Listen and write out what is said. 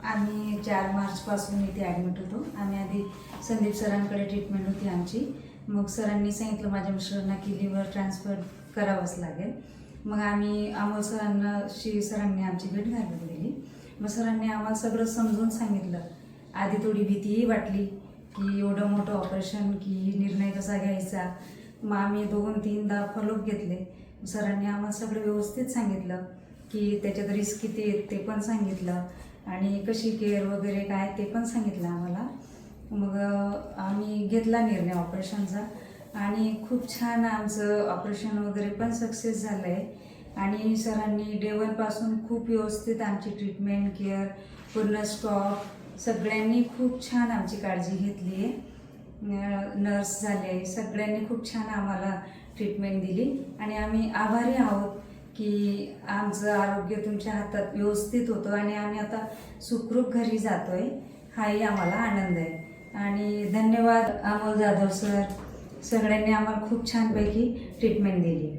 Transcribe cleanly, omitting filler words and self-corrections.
आम्ही 4 मार्चपासून इथे ॲडमिट होतो. आम्ही आधी संदीप सरांकडे ट्रीटमेंट होती आमची. मग सरांनी सांगितलं माझ्या मिस्टरांना की लिव्हर ट्रान्सफर करावंच लागेल. मग आम्ही अमोल सरांनी आमची भेट घालून दिली. मग सरांनी आम्हाला सगळं समजून सांगितलं. आधी थोडी भीतीही वाटली की एवढं मोठं ऑपरेशन, की निर्णय कसा घ्यायचा. मग आम्ही 2-3दा फॉलोअप घेतले. सरांनी आम्हाला सगळं व्यवस्थित सांगितलं की त्याच्यात रिस्क किती आहेत ते पण सांगितलं आणि कशी केअर वगैरे काय ते पण सांगितलं आम्हाला. मग आम्ही घेतला निर्णय ऑपरेशनचा आणि खूप छान आमचं ऑपरेशन वगैरे पण सक्सेस झालं आहे. आणि सरांनी डे 1 पासून खूप व्यवस्थित आमची ट्रीटमेंट, केअर, पूर्ण स्टॉफ सगळ्यांनी खूप छान आमची काळजी घेतली आहे. नर्स झाले, सगळ्यांनी खूप छान आम्हाला ट्रीटमेंट दिली आणि आम्ही आभारी आहोत की आमचं आरोग्य तुमच्या हातात व्यवस्थित होतं आणि आम्ही आता सुखरूप घरी जातो आहे. हाही आम्हाला आनंद आहे. आणि धन्यवाद अमोल जाधव सर, सगळ्यांनी आम्हाला खूप छानपैकी ट्रीटमेंट दिली.